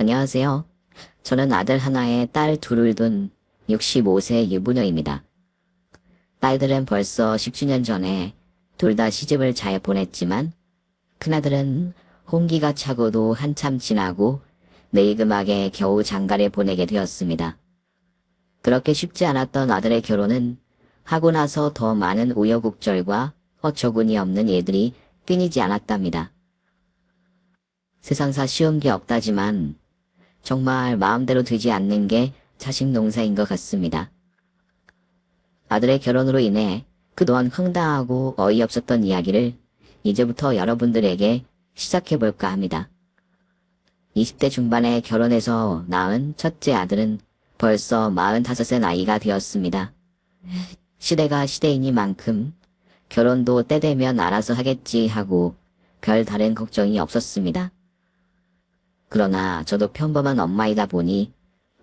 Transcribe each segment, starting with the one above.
안녕하세요. 저는 아들 하나에 딸 둘을 둔 65세 유부녀입니다. 딸들은 벌써 10주년 전에 둘 다 시집을 잘 보냈지만 큰아들은 홍기가 차고도 한참 지나고 늙음하게 겨우 장가를 보내게 되었습니다. 그렇게 쉽지 않았던 아들의 결혼은 하고 나서 더 많은 우여곡절과 어처구니 없는 일들이 끊이지 않았답니다. 세상사 쉬운 게 없다지만 정말 마음대로 되지 않는 게 자식 농사인 것 같습니다. 아들의 결혼으로 인해 그동안 황당하고 어이없었던 이야기를 이제부터 여러분들에게 시작해볼까 합니다. 20대 중반에 결혼해서 낳은 첫째 아들은 벌써 45의 나이가 되었습니다. 시대가 시대이니만큼 결혼도 때 되면 알아서 하겠지 하고 별 다른 걱정이 없었습니다. 그러나 저도 평범한 엄마이다 보니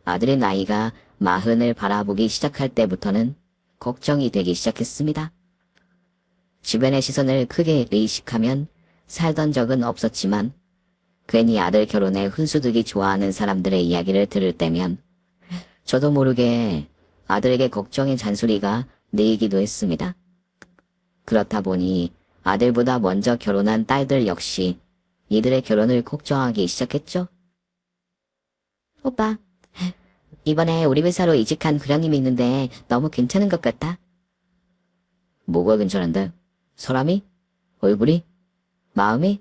아들의 나이가 40을 바라보기 시작할 때부터는 걱정이 되기 시작했습니다. 주변의 시선을 크게 의식하면 살던 적은 없었지만 괜히 아들 결혼에 훈수두기 좋아하는 사람들의 이야기를 들을 때면 저도 모르게 아들에게 걱정의 잔소리가 내이기도 했습니다. 그렇다 보니 아들보다 먼저 결혼한 딸들 역시 이들의 결혼을 걱정하기 시작했죠. 오빠, 이번에 우리 회사로 이직한 구령님이 있는데 너무 괜찮은 것 같다. 뭐가 괜찮은데? 사람이? 얼굴이? 마음이?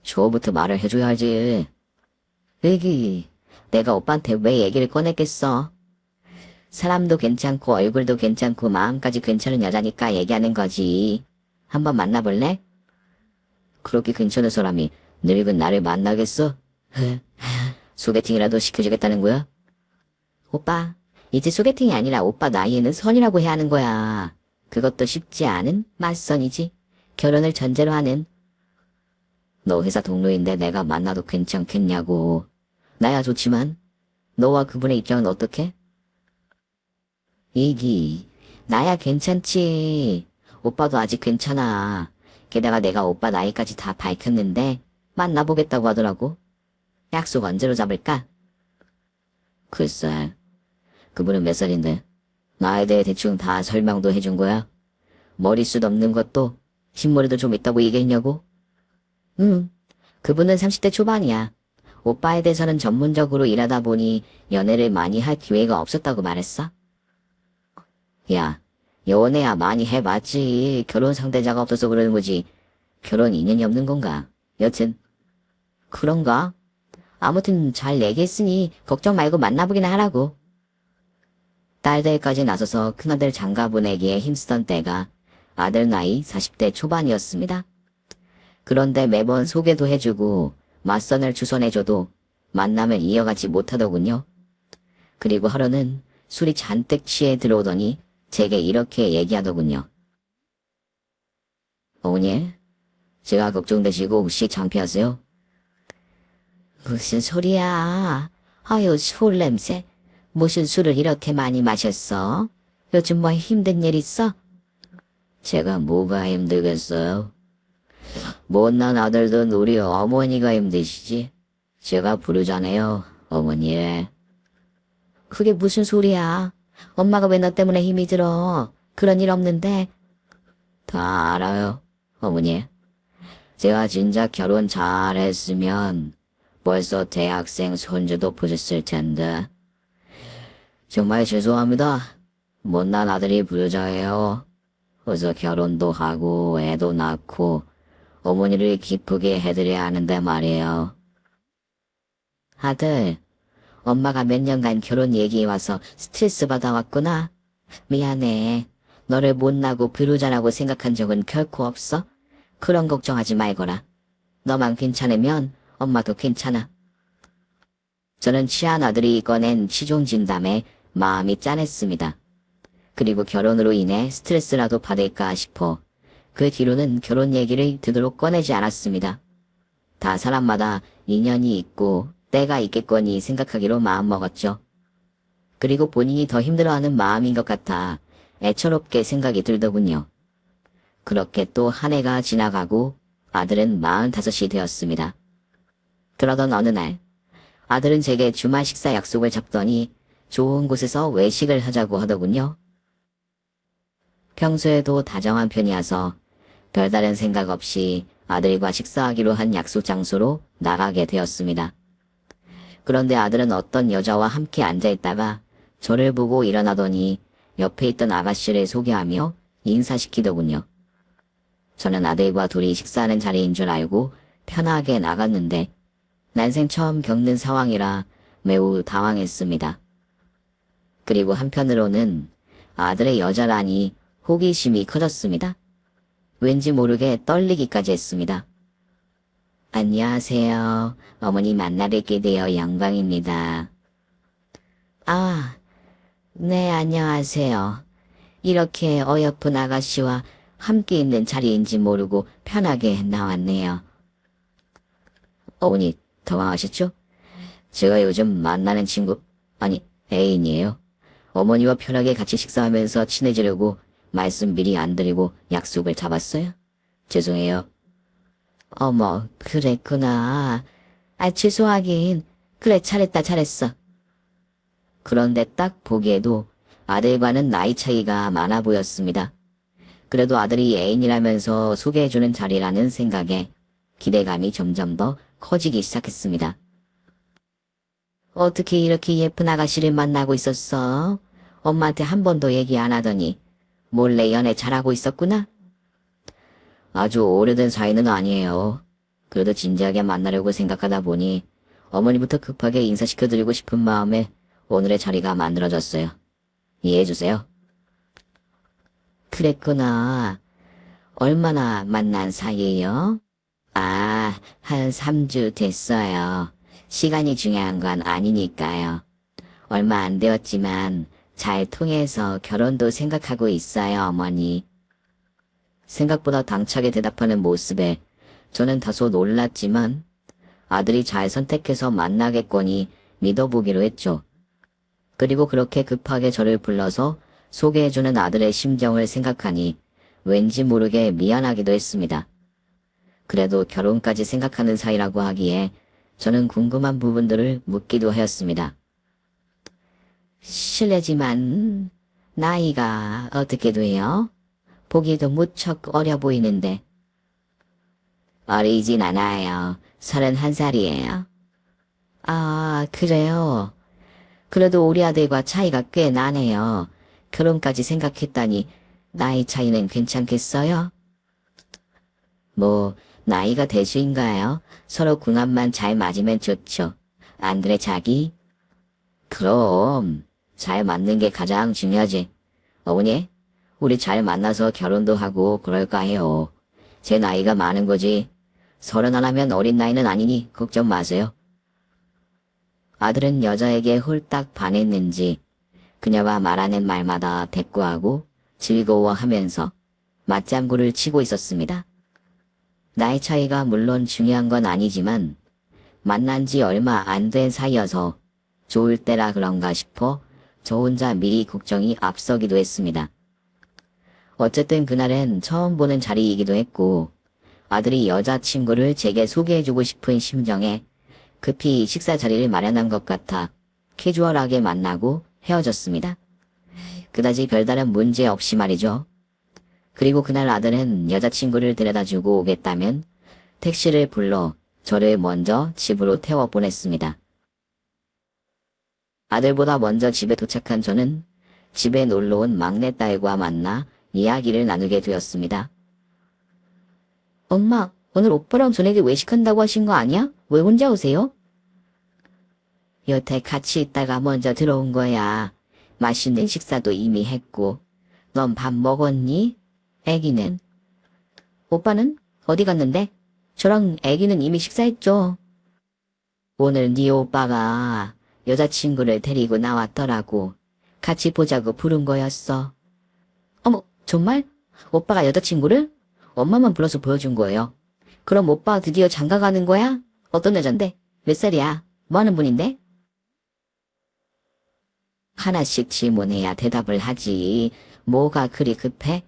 저부터 말을 해줘야 하지. 으기, 내가 오빠한테 왜 얘기를 꺼냈겠어? 사람도 괜찮고 얼굴도 괜찮고 마음까지 괜찮은 여자니까 얘기하는 거지. 한번 만나볼래? 그렇게 괜찮은 사람이 늙은 나를 만나겠어? 소개팅이라도 시켜주겠다는 거야? 오빠, 이제 소개팅이 아니라 오빠 나이에는 선이라고 해야 하는 거야. 그것도 쉽지 않은 맞선이지. 결혼을 전제로 하는. 너 회사 동료인데 내가 만나도 괜찮겠냐고. 나야 좋지만 너와 그분의 입장은 어떻게? 이기, 나야 괜찮지. 오빠도 아직 괜찮아. 게다가 내가 오빠 나이까지 다 밝혔는데 만나보겠다고 하더라고. 약속 언제로 잡을까? 글쎄, 그분은 몇 살인데 나에 대해 대충 다 설명도 해준 거야? 머리숱 없는 것도 흰머리도 좀 있다고 얘기했냐고? 그분은 30대 초반이야. 오빠에 대해서는 전문적으로 일하다 보니 연애를 많이 할 기회가 없었다고 말했어. 야, 연애야 많이 해봤지. 결혼 상대자가 없어서 그러는 거지. 결혼 인연이 없는 건가? 여튼 그런가? 아무튼 잘 얘기했으니 걱정 말고 만나보기나 하라고. 딸들까지 나서서 큰아들 장가 보내기에 힘쓰던 때가 아들 나이 40대 초반이었습니다. 그런데 매번 소개도 해주고 맞선을 추선해줘도 만남을 이어가지 못하더군요. 그리고 하루는 술이 잔뜩 취해 들어오더니 제게 이렇게 얘기하더군요. 어머니, 제가 걱정되시고 혹시 창피하세요? 무슨 소리야. 아유, 술 냄새. 무슨 술을 이렇게 많이 마셨어? 요즘 뭐 힘든 일 있어? 제가 뭐가 힘들겠어요? 못난 아들든 우리 어머니가 힘드시지. 제가 부르잖아요, 어머니. 그게 무슨 소리야. 엄마가 왜 너 때문에 힘이 들어. 그런 일 없는데. 다 알아요, 어머니. 제가 진작 결혼 잘했으면 벌써 대학생 손주도 보셨을 텐데. 정말 죄송합니다. 못난 아들이 부르자예요. 어서 결혼도 하고 애도 낳고 어머니를 기쁘게 해드려야 하는데 말이에요. 아들, 엄마가 몇 년간 결혼 얘기 와서 스트레스 받아왔구나. 미안해. 너를 못나고 부르자라고 생각한 적은 결코 없어. 그런 걱정하지 말거라. 너만 괜찮으면 엄마도 괜찮아. 저는 취한 아들이 꺼낸 시종진담에 마음이 짠했습니다. 그리고 결혼으로 인해 스트레스라도 받을까 싶어 그 뒤로는 결혼 얘기를 되도록 꺼내지 않았습니다. 다 사람마다 인연이 있고 때가 있겠거니 생각하기로 마음먹었죠. 그리고 본인이 더 힘들어하는 마음인 것 같아 애처롭게 생각이 들더군요. 그렇게 또 한 해가 지나가고 아들은 45이 되었습니다. 그러던 어느 날 아들은 제게 주말 식사 약속을 잡더니 좋은 곳에서 외식을 하자고 하더군요. 평소에도 다정한 편이어서 별다른 생각 없이 아들과 식사하기로 한 약속 장소로 나가게 되었습니다. 그런데 아들은 어떤 여자와 함께 앉아있다가 저를 보고 일어나더니 옆에 있던 아가씨를 소개하며 인사시키더군요. 저는 아들과 둘이 식사하는 자리인 줄 알고 편하게 나갔는데 난생 처음 겪는 상황이라 매우 당황했습니다. 그리고 한편으로는 아들의 여자라니 호기심이 커졌습니다. 왠지 모르게 떨리기까지 했습니다. 안녕하세요. 어머니 만나뵙게 되어 영광입니다. 아, 네, 안녕하세요. 이렇게 어여쁜 아가씨와 함께 있는 자리인지 모르고 편하게 나왔네요. 어머니, 당황하셨죠? 제가 요즘 만나는 친구, 아니, 애인이에요. 어머니와 편하게 같이 식사하면서 친해지려고 말씀 미리 안 드리고 약속을 잡았어요. 죄송해요. 어머, 그랬구나. 아, 취소하긴. 그래, 잘했다, 잘했어. 그런데 딱 보기에도 아들과는 나이 차이가 많아 보였습니다. 그래도 아들이 애인이라면서 소개해주는 자리라는 생각에 기대감이 점점 더 커지기 시작했습니다. 어떻게 이렇게 예쁜 아가씨를 만나고 있었어? 엄마한테 한 번도 얘기 안 하더니 몰래 연애 잘하고 있었구나? 아주 오래된 사이는 아니에요. 그래도 진지하게 만나려고 생각하다 보니 어머니부터 급하게 인사시켜드리고 싶은 마음에 오늘의 자리가 만들어졌어요. 이해해주세요. 그랬구나. 얼마나 만난 사이예요? 아, 한 3주 됐어요. 시간이 중요한 건 아니니까요. 얼마 안 되었지만 잘 통해서 결혼도 생각하고 있어요, 어머니. 생각보다 당차게 대답하는 모습에 저는 다소 놀랐지만 아들이 잘 선택해서 만나겠거니 믿어보기로 했죠. 그리고 그렇게 급하게 저를 불러서 소개해주는 아들의 심정을 생각하니 왠지 모르게 미안하기도 했습니다. 그래도 결혼까지 생각하는 사이라고 하기에 저는 궁금한 부분들을 묻기도 하였습니다. 실례지만 나이가 어떻게 돼요? 보기도 무척 어려 보이는데. 어리진 않아요. 31살이에요. 아, 그래요. 그래도 우리 아들과 차이가 꽤 나네요. 결혼까지 생각했다니 나이 차이는 괜찮겠어요? 뭐 나이가 대수인가요? 서로 궁합만 잘 맞으면 좋죠. 안 그래 자기? 그럼 잘 맞는 게 가장 중요하지. 어머니, 우리 잘 만나서 결혼도 하고 그럴까 해요. 제 나이가 많은 거지. 31하면 어린 나이는 아니니 걱정 마세요. 아들은 여자에게 홀딱 반했는지 그녀가 말하는 말마다 대꾸하고 즐거워하면서 맞장구를 치고 있었습니다. 나이 차이가 물론 중요한 건 아니지만 만난 지 얼마 안 된 사이여서 좋을 때라 그런가 싶어 저 혼자 미리 걱정이 앞서기도 했습니다. 어쨌든 그날은 처음 보는 자리이기도 했고 아들이 여자친구를 제게 소개해주고 싶은 심정에 급히 식사 자리를 마련한 것 같아 캐주얼하게 만나고 헤어졌습니다. 그다지 별다른 문제 없이 말이죠. 그리고 그날 아들은 여자친구를 데려다주고 오겠다면 택시를 불러 저를 먼저 집으로 태워 보냈습니다. 아들보다 먼저 집에 도착한 저는 집에 놀러온 막내딸과 만나 이야기를 나누게 되었습니다. 엄마, 오늘 오빠랑 저녁에 외식한다고 하신 거 아니야? 왜 혼자 오세요? 여태 같이 있다가 먼저 들어온 거야. 맛있는 식사도 이미 했고. 넌 밥 먹었니? 애기는? 오빠는? 어디 갔는데? 저랑 애기는 이미 식사했죠. 오늘 네 오빠가 여자친구를 데리고 나왔더라고. 같이 보자고 부른 거였어. 어머, 정말? 오빠가 여자친구를? 엄마만 불러서 보여준 거예요. 그럼 오빠 드디어 장가 가는 거야? 어떤 여잔데? 몇 살이야? 뭐 하는 분인데? 하나씩 질문해야 대답을 하지. 뭐가 그리 급해?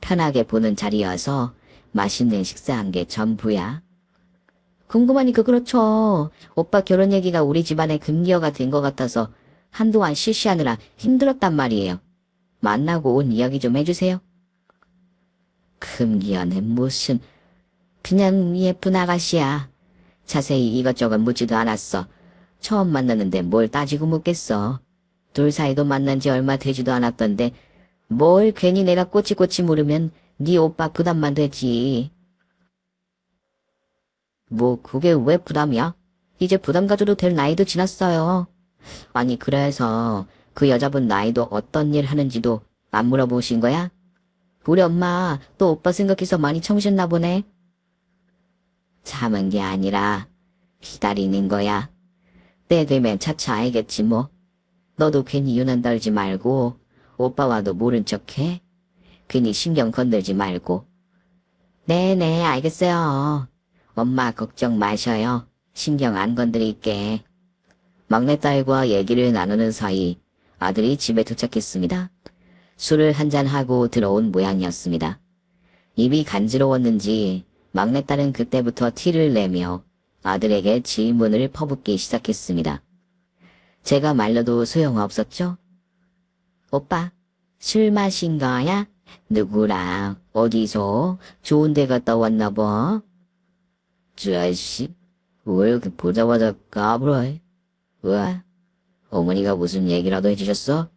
편하게 보는 자리여서 맛있는 식사한 게 전부야. 궁금하니까 그렇죠. 오빠 결혼 얘기가 우리 집안의 금기어가 된 것 같아서 한동안 실시하느라 힘들었단 말이에요. 만나고 온 이야기 좀 해주세요. 금기어는 무슨, 그냥 예쁜 아가씨야. 자세히 이것저것 묻지도 않았어. 처음 만났는데 뭘 따지고 묻겠어. 둘 사이도 만난 지 얼마 되지도 않았던데 뭘 괜히 내가 꼬치꼬치 물으면 네 오빠 부담만 되지. 뭐 그게 왜 부담이야? 이제 부담 가져도 될 나이도 지났어요. 아니 그래서 그 여자분 나이도 어떤 일 하는지도 안 물어보신 거야? 우리 엄마 또 오빠 생각해서 많이 참으셨나 보네. 참은 게 아니라 기다리는 거야. 때 되면 차차 알겠지 뭐. 너도 괜히 유난 떨지 말고 오빠와도 모른 척해. 괜히 신경 건들지 말고. 네네 알겠어요. 엄마 걱정 마셔요. 신경 안 건드릴게. 막내딸과 얘기를 나누는 사이 아들이 집에 도착했습니다. 술을 한잔하고 들어온 모양이었습니다. 입이 간지러웠는지 막내딸은 그때부터 티를 내며 아들에게 질문을 퍼붓기 시작했습니다. 제가 말려도 소용없었죠? 오빠, 술 마신 거야? 누구랑, 어디서, 좋은 데 갔다 왔나 봐? 저 아저씨, 왜 이렇게 보자마자 까불어? 왜? 어머니가 무슨 얘기라도 해주셨어?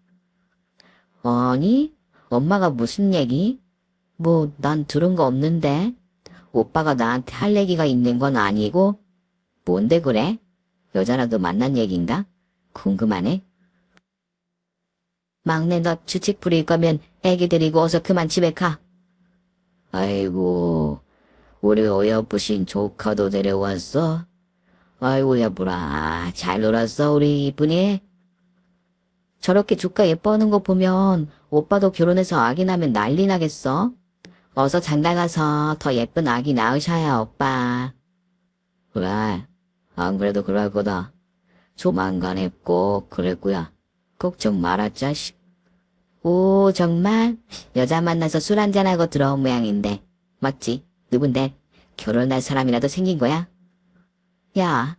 아니, 엄마가 무슨 얘기? 뭐, 난 들은 거 없는데. 오빠가 나한테 할 얘기가 있는 건 아니고, 뭔데 그래? 여자라도 만난 얘긴가? 궁금하네. 막내 너 주책 부릴 거면 애기 데리고 어서 그만 집에 가. 아이고, 우리 어여쁘신 조카도 데려왔어? 아이고 여보라, 잘 놀았어 우리 이쁜이? 저렇게 조카 예뻐하는 거 보면 오빠도 결혼해서 아기 나면 난리 나겠어? 어서 장가가서 더 예쁜 아기 낳으셔야 오빠. 그래, 안 그래도 그럴 거다. 조만간에 꼭 그럴 거야. 걱정 마라 자식. 오 정말? 여자 만나서 술 한잔하고 들어온 모양인데. 맞지? 누군데? 결혼할 사람이라도 생긴 거야? 야,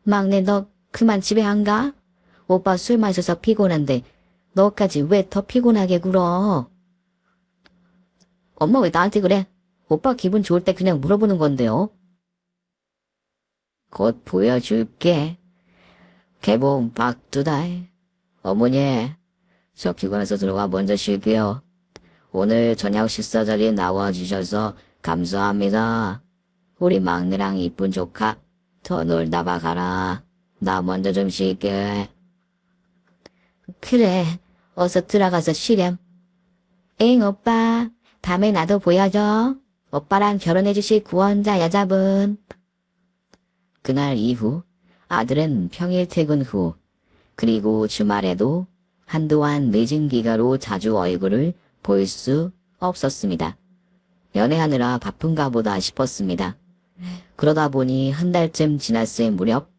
막내 너 그만 집에 안 가? 오빠 술 마셔서 피곤한데 너까지 왜 더 피곤하게 굴어? 엄마 왜 나한테 그래? 오빠 기분 좋을 때 그냥 물어보는 건데요. 곧 보여줄게. 개봉 박두다. 어머니, 저 피곤해서 들어가 먼저 쉴게요. 오늘 저녁 식사 자리에 나와주셔서 감사합니다. 우리 막내랑 이쁜 조카 더 놀다 봐가라. 나 먼저 좀 쉴게. 그래, 어서 들어가서 쉬렴. 엥 오빠, 다음에 나도 보여줘. 오빠랑 결혼해주실 구원자 여자분. 그날 이후 아들은 평일 퇴근 후 그리고 주말에도 한동안 늦은 기가로 자주 얼굴을 볼 수 없었습니다. 연애하느라 바쁜가 보다 싶었습니다. 그러다 보니 한 달쯤 지났을 무렵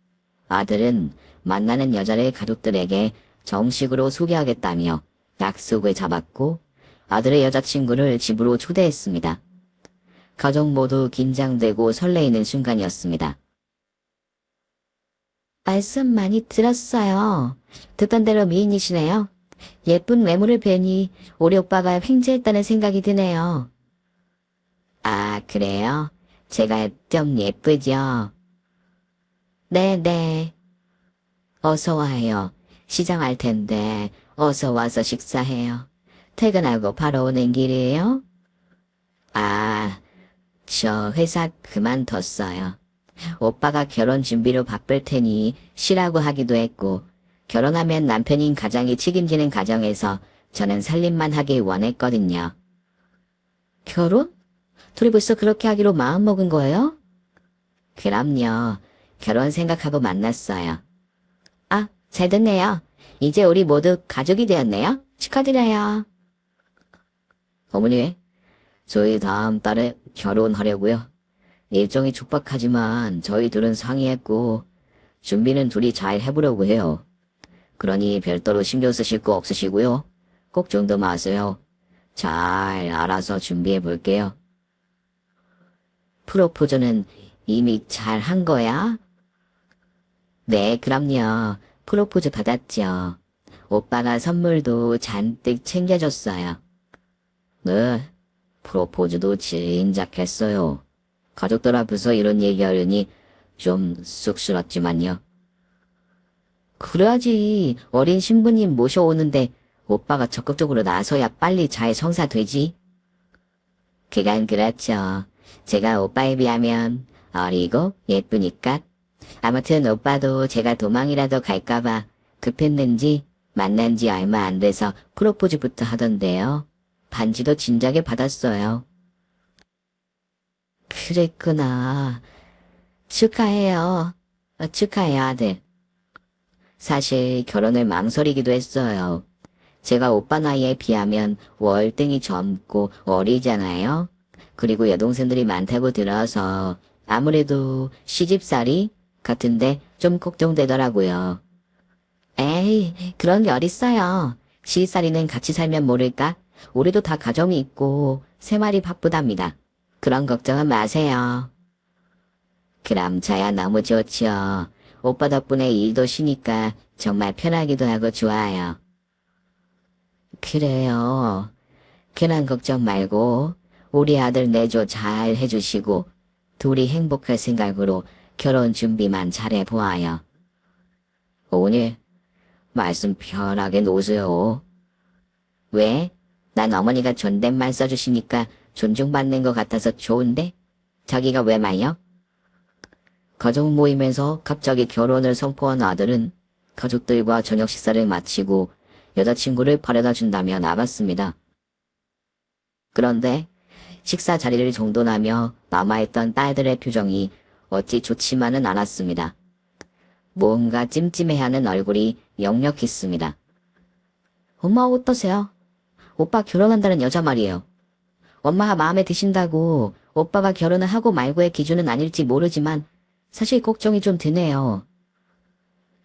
아들은 만나는 여자를 가족들에게 정식으로 소개하겠다며 약속을 잡았고 아들의 여자친구를 집으로 초대했습니다. 가족 모두 긴장되고 설레이는 순간이었습니다. 말씀 많이 들었어요. 듣던 대로 미인이시네요. 예쁜 외모를 뵈니 우리 오빠가 횡재했다는 생각이 드네요. 아, 그래요? 제가 좀 예쁘죠? 네네. 어서 와요. 시장 할 텐데 어서 와서 식사해요. 퇴근하고 바로 오는 길이에요? 아, 저 회사 그만뒀어요. 오빠가 결혼 준비로 바쁠 테니 쉬라고 하기도 했고 결혼하면 남편인 가장이 책임지는 가정에서 저는 살림만 하길 원했거든요. 결혼? 둘이 벌써 그렇게 하기로 마음먹은 거예요? 그럼요. 결혼 생각하고 만났어요. 아, 잘 됐네요. 이제 우리 모두 가족이 되었네요. 축하드려요. 어머니, 저희 다음 달에 결혼하려고요. 일정이 촉박하지만 저희 둘은 상의했고 준비는 둘이 잘 해보려고 해요. 그러니 별도로 신경 쓰실 거 없으시고요. 걱정도 마세요. 잘 알아서 준비해 볼게요. 프로포즈는 이미 잘 한 거야? 네, 그럼요. 프로포즈 받았죠. 오빠가 선물도 잔뜩 챙겨줬어요. 네, 프로포즈도 진작 했어요. 가족들 앞에서 이런 얘기하려니 좀 쑥스럽지만요. 그래야지 어린 신부님 모셔오는데 오빠가 적극적으로 나서야 빨리 잘 성사되지. 그간 그렇죠. 제가 오빠에 비하면 어리고 예쁘니까. 아무튼 오빠도 제가 도망이라도 갈까봐 급했는지 만난 지 얼마 안 돼서 프로포즈부터 하던데요. 반지도 진작에 받았어요. 그랬구나. 축하해요. 축하해요, 아들. 사실 결혼을 망설이기도 했어요. 제가 오빠 나이에 비하면 월등히 젊고 어리잖아요. 그리고 여동생들이 많다고 들어서 아무래도 시집살이 같은데 좀 걱정되더라고요. 에이, 그런 게 어딨어요. 시집살이는 같이 살면 모를까? 우리도 다 가정이 있고 생활이 바쁘답니다. 그런 걱정은 마세요. 그럼 저야 너무 좋죠. 오빠 덕분에 일도 쉬니까 정말 편하기도 하고 좋아요. 그래요. 괜한 걱정 말고 우리 아들 내조 잘 해주시고 둘이 행복할 생각으로 결혼 준비만 잘해보아요. 오늘 말씀 편하게 놓으세요. 왜? 난 어머니가 존댓말 써주시니까 존중받는 것 같아서 좋은데? 자기가 왜 말요? 가족 모임에서 갑자기 결혼을 선포한 아들은 가족들과 저녁 식사를 마치고 여자친구를 바래다 준다며 나갔습니다. 그런데 식사 자리를 정돈하며 남아있던 딸들의 표정이 어찌 좋지만은 않았습니다. 뭔가 찜찜해하는 얼굴이 역력했습니다. 엄마 어떠세요? 오빠 결혼한다는 여자 말이에요. 엄마가 마음에 드신다고 오빠가 결혼을 하고 말고의 기준은 아닐지 모르지만 사실 걱정이 좀 드네요.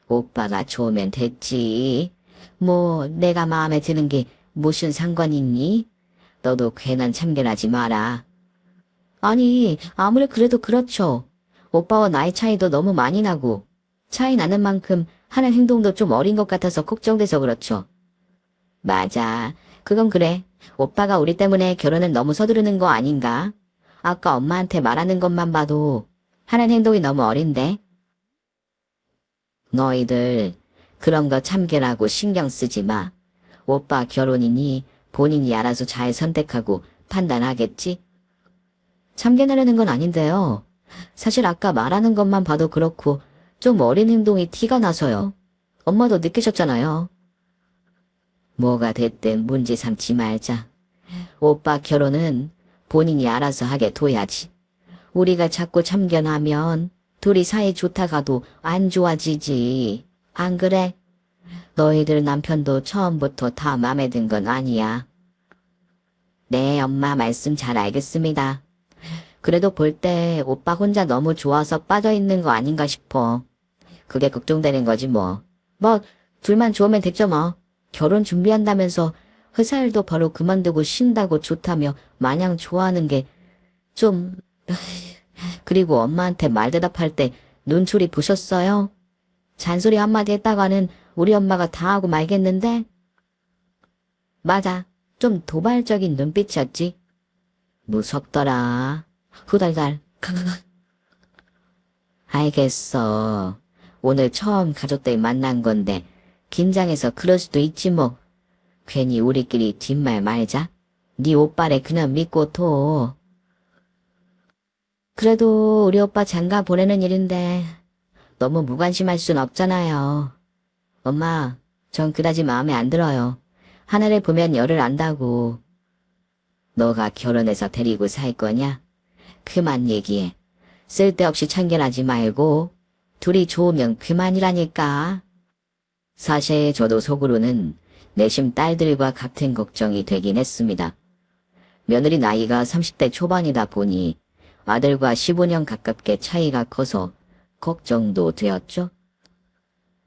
오빠가 좋으면 됐지. 뭐 내가 마음에 드는 게 무슨 상관 있니? 너도 괜한 참견하지 마라. 아니 아무리 그래도 그렇죠. 오빠와 나이 차이도 너무 많이 나고 차이 나는 만큼 하는 행동도 좀 어린 것 같아서 걱정돼서 그렇죠. 맞아. 그건 그래. 오빠가 우리 때문에 결혼을 너무 서두르는 거 아닌가? 아까 엄마한테 말하는 것만 봐도 하는 행동이 너무 어린데? 너희들 그런 거 참견하고 신경 쓰지 마. 오빠 결혼이니 본인이 알아서 잘 선택하고 판단하겠지? 참견하려는 건 아닌데요. 사실 아까 말하는 것만 봐도 그렇고 좀 어린 행동이 티가 나서요. 엄마도 느끼셨잖아요. 뭐가 됐든 문제 삼지 말자. 오빠 결혼은 본인이 알아서 하게 둬야지. 우리가 자꾸 참견하면 둘이 사이 좋다가도 안 좋아지지. 안 그래? 너희들 남편도 처음부터 다 마음에 든 건 아니야. 네, 엄마 말씀 잘 알겠습니다. 그래도 볼 때 오빠 혼자 너무 좋아서 빠져있는 거 아닌가 싶어. 그게 걱정되는 거지 뭐. 뭐 둘만 좋으면 됐죠 뭐. 결혼 준비한다면서 회사 일도 바로 그만두고 쉰다고 좋다며 마냥 좋아하는 게 좀... 그리고 엄마한테 말대답할 때 눈초리 부셨어요? 잔소리 한마디 했다가는 우리 엄마가 다 하고 말겠는데? 맞아. 좀 도발적인 눈빛이었지. 무섭더라. 후달달. 알겠어. 오늘 처음 가족들 만난 건데 긴장해서 그럴 수도 있지 뭐. 괜히 우리끼리 뒷말 말자. 네 오빠래 그냥 믿고 둬. 그래도 우리 오빠 장가 보내는 일인데 너무 무관심할 순 없잖아요. 엄마, 전 그다지 마음에 안 들어요. 하늘을 보면 열을 안다고. 너가 결혼해서 데리고 살 거냐? 그만 얘기해. 쓸데없이 참견하지 말고 둘이 좋으면 그만이라니까. 사실 저도 속으로는 내심 딸들과 같은 걱정이 되긴 했습니다. 며느리 나이가 30대 초반이다 보니 아들과 15년 가깝게 차이가 커서 걱정도 되었죠.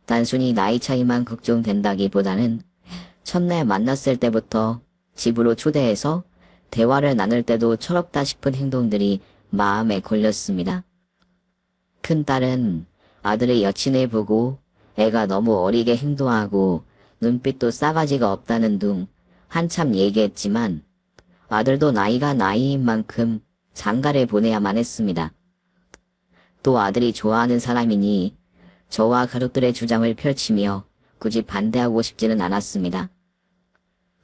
단순히 나이 차이만 걱정된다기보다는 첫날 만났을 때부터 집으로 초대해서 대화를 나눌 때도 철없다 싶은 행동들이 마음에 걸렸습니다. 큰딸은 아들의 여친을 보고 애가 너무 어리게 행동하고 눈빛도 싸가지가 없다는 둥 한참 얘기했지만 아들도 나이가 나이인 만큼 장가를 보내야만 했습니다. 또 아들이 좋아하는 사람이니 저와 가족들의 주장을 펼치며 굳이 반대하고 싶지는 않았습니다.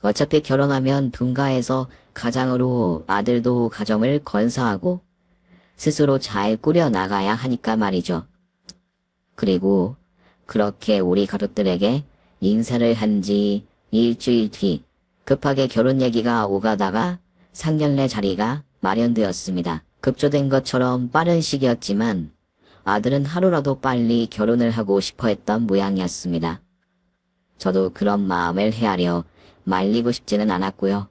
어차피 결혼하면 분가해서 가장으로 아들도 가정을 건사하고 스스로 잘 꾸려나가야 하니까 말이죠. 그리고 그렇게 우리 가족들에게 인사를 한 지 일주일 뒤 급하게 결혼 얘기가 오가다가 상견례 자리가 마련되었습니다. 급조된 것처럼 빠른 시기였지만 아들은 하루라도 빨리 결혼을 하고 싶어 했던 모양이었습니다. 저도 그런 마음을 헤아려 말리고 싶지는 않았고요.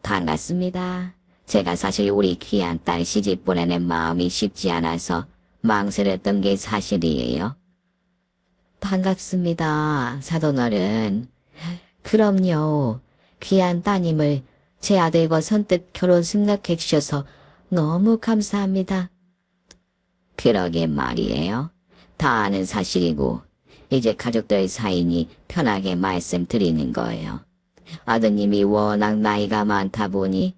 반갑습니다. 제가 사실 우리 귀한 딸 시집 보내는 마음이 쉽지 않아서 망설였던 게 사실이에요. 반갑습니다, 사돈어른. 그럼요. 귀한 따님을 제 아들과 선뜻 결혼 승낙해 주셔서 너무 감사합니다. 그러게 말이에요. 다 아는 사실이고 이제 가족들 사이니 편하게 말씀드리는 거예요. 아드님이 워낙 나이가 많다 보니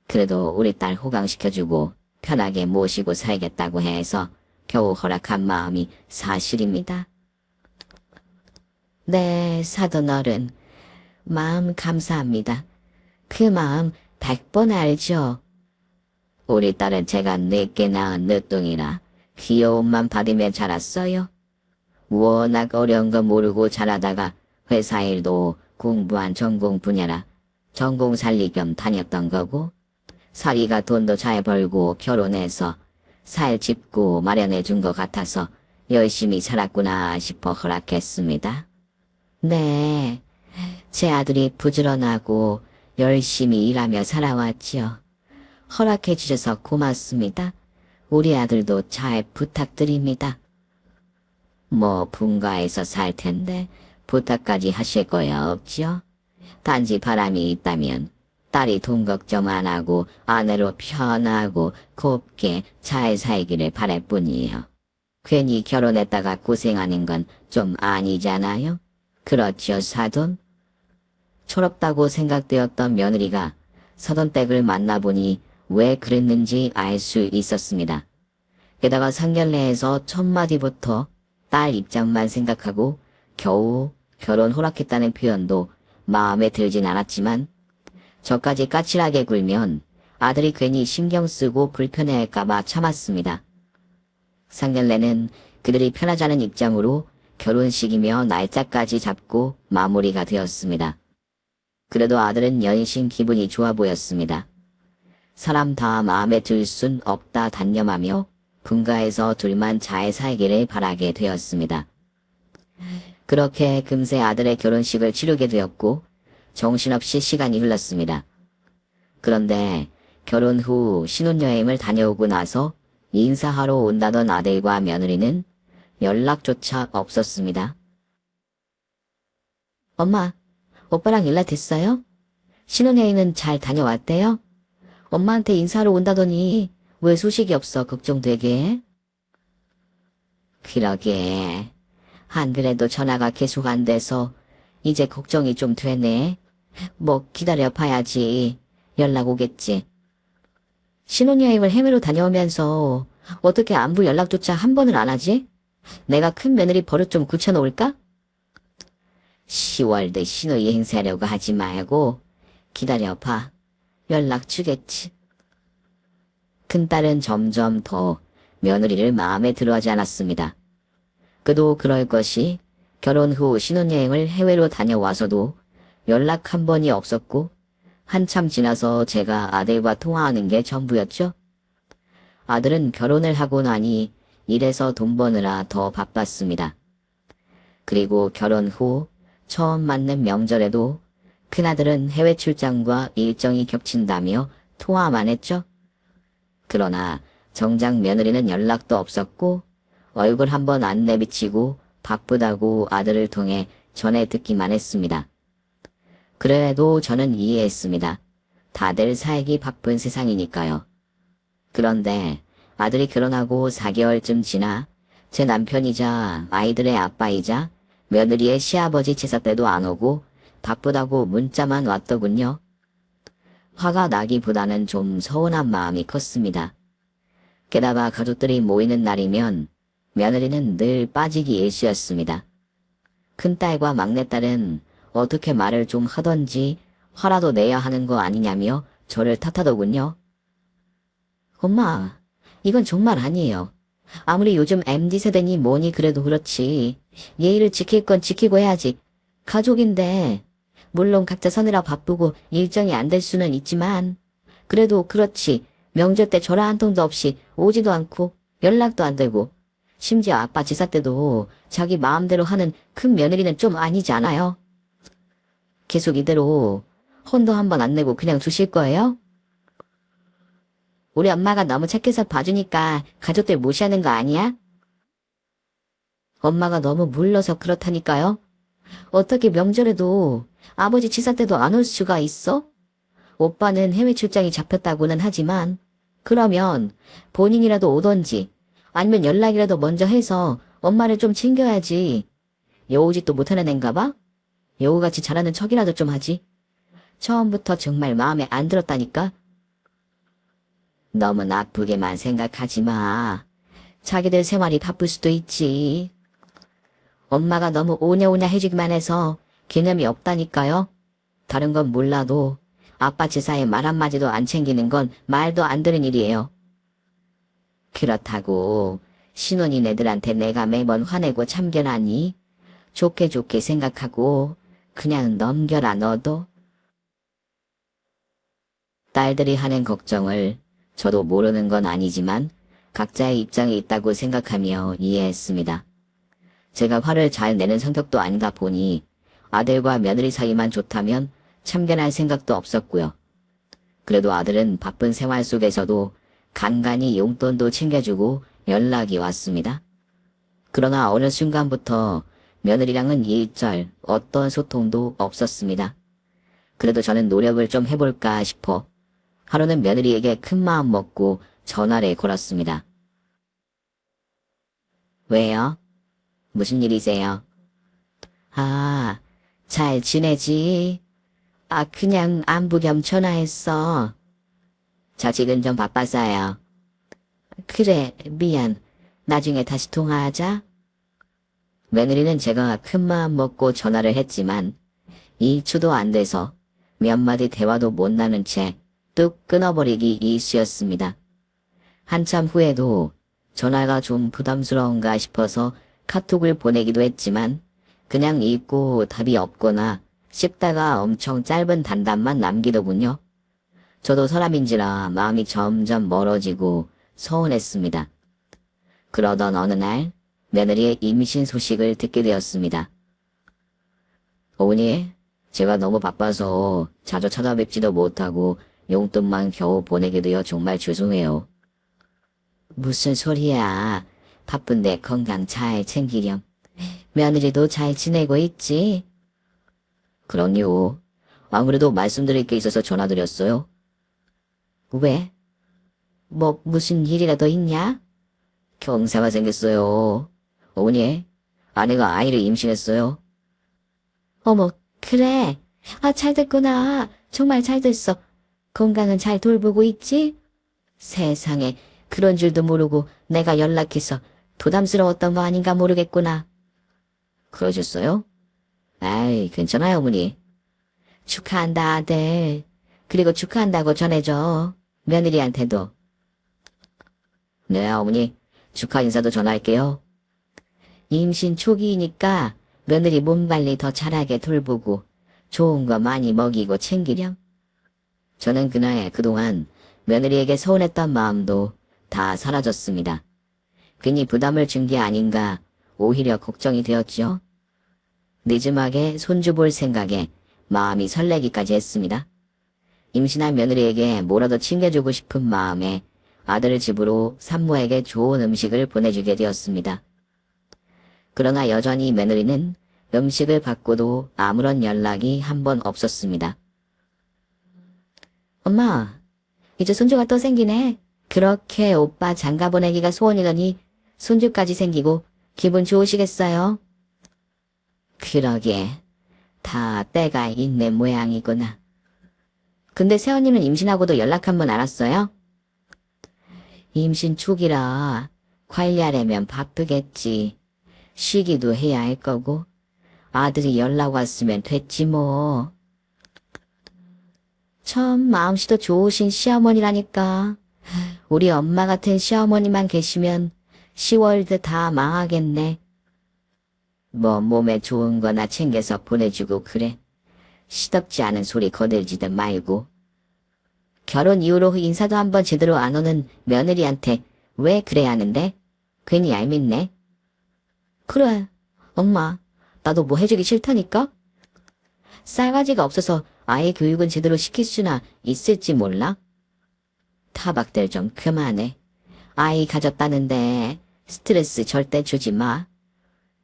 그래도 우리 딸 호강시켜주고 편하게 모시고 살겠다고 해서 겨우 허락한 마음이 사실입니다. 네, 사돈어른. 마음 감사합니다. 그 마음 100번 알죠. 우리 딸은 제가 늦게 낳은 늦둥이라 귀여움만 받으며 자랐어요. 워낙 어려운 거 모르고 자라다가 회사 일도 공부한 전공 분야라 전공 살리 겸 다녔던 거고 사리가 돈도 잘 벌고 결혼해서 살 짓고 마련해 준 것 같아서 열심히 살았구나 싶어 허락했습니다. 네, 제 아들이 부지런하고 열심히 일하며 살아왔지요. 허락해 주셔서 고맙습니다. 우리 아들도 잘 부탁드립니다. 뭐 분가해서 살 텐데 부탁까지 하실 거야 없지요? 단지 바람이 있다면 딸이 돈 걱정 안 하고 아내로 편하고 곱게 잘 살기를 바랄 뿐이에요. 괜히 결혼했다가 고생하는 건 좀 아니잖아요? 그렇지요, 사돈? 철없다고 생각되었던 며느리가 사돈댁을 만나보니 왜 그랬는지 알 수 있었습니다. 게다가 상견례에서 첫 마디부터 딸 입장만 생각하고 겨우 결혼 허락했다는 표현도 마음에 들진 않았지만 저까지 까칠하게 굴면 아들이 괜히 신경 쓰고 불편해할까봐 참았습니다. 상견례는 그들이 편하자는 입장으로 결혼식이며 날짜까지 잡고 마무리가 되었습니다. 그래도 아들은 연신 기분이 좋아 보였습니다. 사람 다 마음에 들 순 없다 단념하며 분가해서 둘만 잘 살기를 바라게 되었습니다. 그렇게 금세 아들의 결혼식을 치르게 되었고 정신없이 시간이 흘렀습니다. 그런데 결혼 후 신혼여행을 다녀오고 나서 인사하러 온다던 아들과 며느리는 연락조차 없었습니다. 엄마, 오빠랑 연락됐어요? 신혼여행은 잘 다녀왔대요? 엄마한테 인사하러 온다더니 왜 소식이 없어 걱정되게? 그러게. 안 그래도 전화가 계속 안 돼서 이제 걱정이 좀 되네. 뭐 기다려 봐야지. 연락 오겠지. 신혼여행을 해외로 다녀오면서 어떻게 안부 연락조차 한 번을 안 하지? 내가 큰 며느리 버릇 좀 고쳐놓을까? 10월도 신혼여행 사려고 하지 말고 기다려봐. 연락 주겠지. 큰딸은 점점 더 며느리를 마음에 들어하지 않았습니다. 그도 그럴 것이 결혼 후 신혼여행을 해외로 다녀와서도 연락 한 번이 없었고 한참 지나서 제가 아들과 통화하는 게 전부였죠. 아들은 결혼을 하고 나니 일해서 돈 버느라 더 바빴습니다. 그리고 결혼 후 처음 맞는 명절에도 큰아들은 해외 출장과 일정이 겹친다며 통화만 했죠. 그러나 정작 며느리는 연락도 없었고 얼굴 한번 안 내비치고 바쁘다고 아들을 통해 전해 듣기만 했습니다. 그래도 저는 이해했습니다. 다들 살기 바쁜 세상이니까요. 그런데 아들이 결혼하고 4개월쯤 지나 제 남편이자 아이들의 아빠이자 며느리의 시아버지 제사 때도 안 오고 바쁘다고 문자만 왔더군요. 화가 나기보다는 좀 서운한 마음이 컸습니다. 게다가 가족들이 모이는 날이면 며느리는 늘 빠지기 일쑤였습니다. 큰딸과 막내딸은 어떻게 말을 좀 하던지 화라도 내야 하는 거 아니냐며 저를 탓하더군요. 엄마, 이건 정말 아니에요. 아무리 요즘 MZ세대니 뭐니 그래도 그렇지. 예의를 지킬 건 지키고 해야지. 가족인데, 물론 각자 사느라 바쁘고 일정이 안 될 수는 있지만, 그래도 그렇지. 명절 때 전화 한 통도 없이 오지도 않고 연락도 안 되고, 심지어 아빠 제사 때도 자기 마음대로 하는 큰 며느리는 좀 아니지 않아요? 계속 이대로 혼도 한 번 안 내고 그냥 두실 거예요? 우리 엄마가 너무 착해서 봐주니까 가족들 무시하는 거 아니야? 엄마가 너무 물러서 그렇다니까요. 어떻게 명절에도 아버지 제사 때도 안 올 수가 있어? 오빠는 해외 출장이 잡혔다고는 하지만 그러면 본인이라도 오던지 아니면 연락이라도 먼저 해서 엄마를 좀 챙겨야지. 여우짓도 못하는 앤가 봐? 여우같이 잘하는 척이라도 좀 하지. 처음부터 정말 마음에 안 들었다니까. 너무 나쁘게만 생각하지 마. 자기들 생활이 바쁠 수도 있지. 엄마가 너무 오냐오냐 해주기만 해서 개념이 없다니까요. 다른 건 몰라도 아빠 제사에 말 한마디도 안 챙기는 건 말도 안 되는 일이에요. 그렇다고 신혼인 애들한테 내가 매번 화내고 참견하니? 좋게 좋게 생각하고 그냥 넘겨라 너도. 딸들이 하는 걱정을 저도 모르는 건 아니지만 각자의 입장이 있다고 생각하며 이해했습니다. 제가 화를 잘 내는 성격도 아니다 보니 아들과 며느리 사이만 좋다면 참견할 생각도 없었고요. 그래도 아들은 바쁜 생활 속에서도 간간히 용돈도 챙겨주고 연락이 왔습니다. 그러나 어느 순간부터 며느리랑은 일절 어떤 소통도 없었습니다. 그래도 저는 노력을 좀 해볼까 싶어 하루는 며느리에게 큰 마음 먹고 전화를 걸었습니다. 왜요? 무슨 일이세요? 아, 잘 지내지? 그냥 안부 겸 전화했어. 저 지금 좀 바빠서요. 그래, 미안. 나중에 다시 통화하자. 며느리는 제가 큰 마음 먹고 전화를 했지만 2초도 안 돼서 몇 마디 대화도 못 나눈 채 뚝 끊어버리기 일쑤였습니다. 한참 후에도 전화가 좀 부담스러운가 싶어서 카톡을 보내기도 했지만 그냥 읽고 답이 없거나 씹다가 엄청 짧은 단답만 남기더군요. 저도 사람인지라 마음이 점점 멀어지고 서운했습니다. 그러던 어느 날 며느리의 임신 소식을 듣게 되었습니다. 어머니, 제가 너무 바빠서 자주 찾아뵙지도 못하고 용돈만 겨우 보내게 되어 정말 죄송해요. 무슨 소리야. 바쁜데 건강 잘 챙기렴. 며느리도 잘 지내고 있지? 그럼요. 아무래도 말씀드릴 게 있어서 전화드렸어요. 왜? 무슨 일이라도 있냐? 경사가 생겼어요. 어머니, 아내가 아이를 임신했어요. 어머, 그래. 잘 됐구나. 정말 잘 됐어. 건강은 잘 돌보고 있지? 세상에, 그런 줄도 모르고 내가 연락해서 부담스러웠던 거 아닌가 모르겠구나. 그러셨어요? 아이, 괜찮아요, 어머니. 축하한다, 아들. 그리고 축하한다고 전해줘. 며느리한테도. 네, 어머니. 축하 인사도 전할게요. 임신 초기이니까 며느리 몸관리 더 잘하게 돌보고 좋은 거 많이 먹이고 챙기렴. 저는 그동안 며느리에게 서운했던 마음도 다 사라졌습니다. 괜히 부담을 준 게 아닌가 오히려 걱정이 되었죠. 늦음하게 손주 볼 생각에 마음이 설레기까지 했습니다. 임신한 며느리에게 뭐라도 챙겨주고 싶은 마음에 아들을 집으로 산모에게 좋은 음식을 보내주게 되었습니다. 그러나 여전히 며느리는 음식을 받고도 아무런 연락이 한 번 없었습니다. 엄마, 이제 손주가 또 생기네. 그렇게 오빠 장가 보내기가 소원이더니 손주까지 생기고 기분 좋으시겠어요? 그러게, 다 때가 있는 모양이구나. 근데 새언니는 임신하고도 연락 한 번 안 왔어요? 임신 초기라 관리하려면 바쁘겠지. 쉬기도 해야 할 거고. 아들이 연락 왔으면 됐지 뭐. 참 마음씨도 좋으신 시어머니라니까. 우리 엄마 같은 시어머니만 계시면 시월드 다 망하겠네. 뭐 몸에 좋은 거나 챙겨서 보내주고 그래. 시덥지 않은 소리 거들지도 말고. 결혼 이후로 인사도 한번 제대로 안 오는 며느리한테 왜 그래야 하는데? 괜히 얄밉네. 그래, 엄마. 나도 뭐 해주기 싫다니까? 쌀가지가 없어서 아이 교육은 제대로 시킬 수나 있을지 몰라? 타박들 좀 그만해. 아이 가졌다는데 스트레스 절대 주지 마.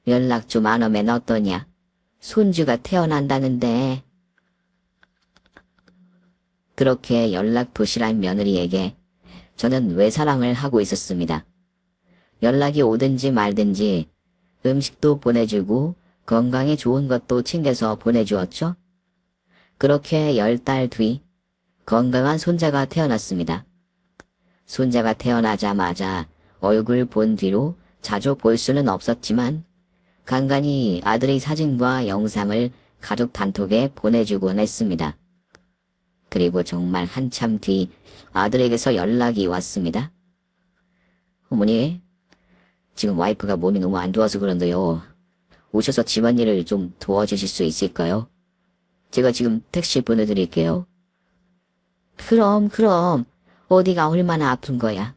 연락 좀 안 오면 어떠냐? 손주가 태어난다는데. 그렇게 연락 부실한 며느리에게 저는 외사랑을 하고 있었습니다. 연락이 오든지 말든지 음식도 보내주고 건강에 좋은 것도 챙겨서 보내주었죠. 그렇게 10달 뒤 건강한 손자가 태어났습니다. 손자가 태어나자마자 얼굴 본 뒤로 자주 볼 수는 없었지만 간간히 아들의 사진과 영상을 가족 단톡에 보내주곤 했습니다. 그리고 정말 한참 뒤 아들에게서 연락이 왔습니다. 어머니, 지금 와이프가 몸이 너무 안 좋아서 그런데요. 오셔서 집안일을 좀 도와주실 수 있을까요? 제가 지금 택시 보내드릴게요. 그럼. 어디가 얼마나 아픈 거야?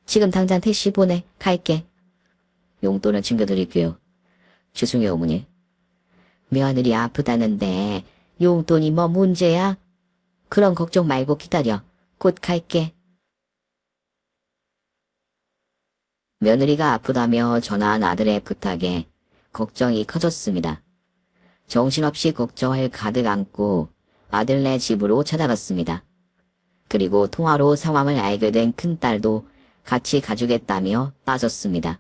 지금 당장 택시 보내. 갈게. 용돈은 챙겨드릴게요. 죄송해요, 어머니. 며느리 아프다는데 용돈이 뭐 문제야? 그런 걱정 말고 기다려. 곧 갈게. 며느리가 아프다며 전화한 아들의 부탁에 걱정이 커졌습니다. 정신없이 걱정을 가득 안고 아들네 집으로 찾아갔습니다. 그리고 통화로 상황을 알게 된 큰딸도 같이 가주겠다며 빠졌습니다.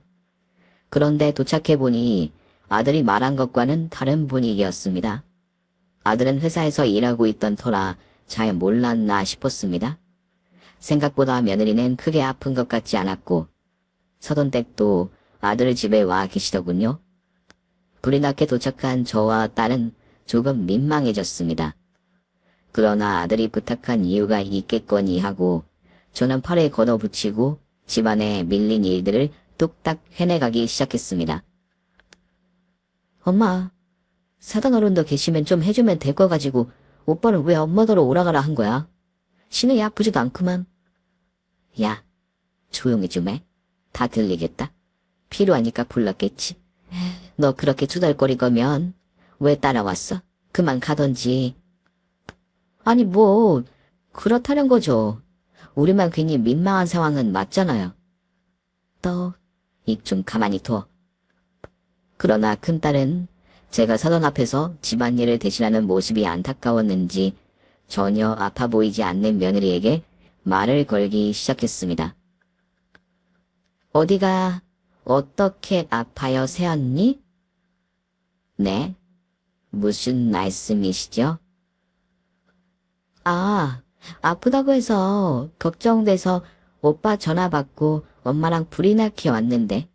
그런데 도착해보니 아들이 말한 것과는 다른 분위기였습니다. 아들은 회사에서 일하고 있던 터라 잘 몰랐나 싶었습니다. 생각보다 며느리는 크게 아픈 것 같지 않았고 서돈댁도 아들 집에 와 계시더군요. 불이 났게 도착한 저와 딸은 조금 민망해졌습니다. 그러나 아들이 부탁한 이유가 있겠거니 하고 저는 팔에 걷어붙이고 집안에 밀린 일들을 뚝딱 해내가기 시작했습니다. 엄마, 사돈 어른도 계시면 좀 해주면 될 거 가지고 오빠는 왜 엄마더러 오라가라 한 거야? 신의 아프지도 않구만. 야, 조용히 좀 해. 다 들리겠다. 필요하니까 불렀겠지. 너 그렇게 투덜거릴 거면 왜 따라왔어? 그만 가던지. 아니 뭐 그렇다는 거죠. 우리만 괜히 민망한 상황은 맞잖아요. 너 입 좀 가만히 둬. 그러나 큰딸은 제가 사돈 앞에서 집안일을 대신하는 모습이 안타까웠는지 전혀 아파 보이지 않는 며느리에게 말을 걸기 시작했습니다. 어디가 어떻게 아파요, 새언니? 네? 무슨 말씀이시죠? 아, 아프다고 해서 걱정돼서 오빠 전화 받고 엄마랑 불이 나게 왔는데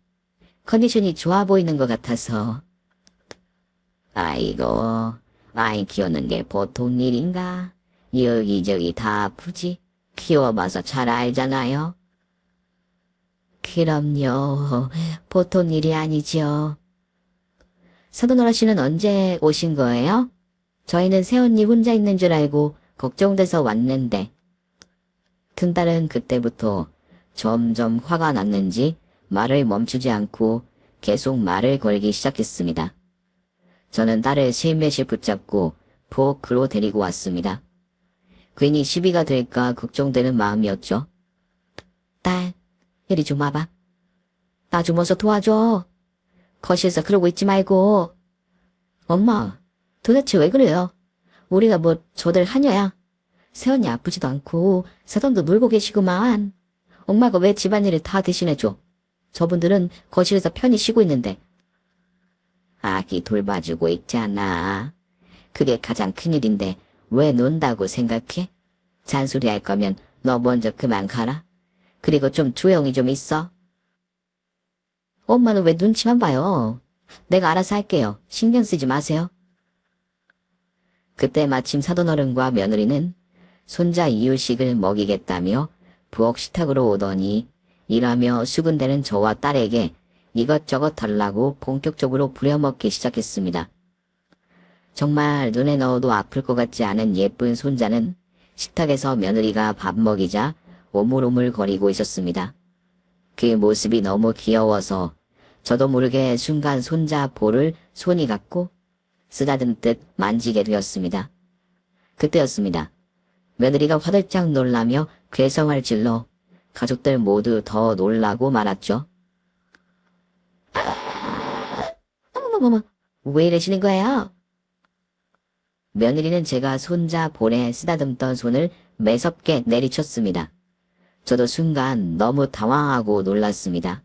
컨디션이 좋아 보이는 것 같아서. 아이고, 아이 키우는 게 보통 일인가? 여기저기 다 아프지? 키워봐서 잘 알잖아요. 그럼요, 보통 일이 아니죠. 사돈오라 씨는 언제 오신 거예요? 저희는 새언니 혼자 있는 줄 알고 걱정돼서 왔는데. 큰딸은 그때부터 점점 화가 났는지 말을 멈추지 않고 계속 말을 걸기 시작했습니다. 저는 딸을 실мет이 붙잡고 부엌으로 데리고 왔습니다. 괜히 시비가 될까 걱정되는 마음이었죠. 딸, 이리 좀 와봐. 나 좀 어서 도와줘. 거실에서 그러고 있지 말고. 엄마, 도대체 왜 그래요? 우리가 뭐 저들 하녀야? 새언니 아프지도 않고 사돈도 놀고 계시구만. 엄마가 왜 집안일을 다 대신해줘? 저분들은 거실에서 편히 쉬고 있는데. 아기 돌봐주고 있잖아. 그게 가장 큰일인데 왜 논다고 생각해? 잔소리 할 거면 너 먼저 그만 가라. 그리고 좀 조용히 좀 있어. 엄마는 왜 눈치만 봐요? 내가 알아서 할게요. 신경 쓰지 마세요. 그때 마침 사돈어른과 며느리는 손자 이유식을 먹이겠다며 부엌 식탁으로 오더니 일하며 수군대는 저와 딸에게 이것저것 달라고 본격적으로 부려먹기 시작했습니다. 정말 눈에 넣어도 아플 것 같지 않은 예쁜 손자는 식탁에서 며느리가 밥 먹이자 오물오물거리고 있었습니다. 그 모습이 너무 귀여워서 저도 모르게 순간 손자 볼을 손이 갖고 쓰다듬듯 만지게 되었습니다. 그때였습니다. 며느리가 화들짝 놀라며 괴성을 질러 가족들 모두 더 놀라고 말았죠. 어머머머, 왜 이러시는 거예요? 며느리는 제가 손자 볼에 쓰다듬던 손을 매섭게 내리쳤습니다. 저도 순간 너무 당황하고 놀랐습니다.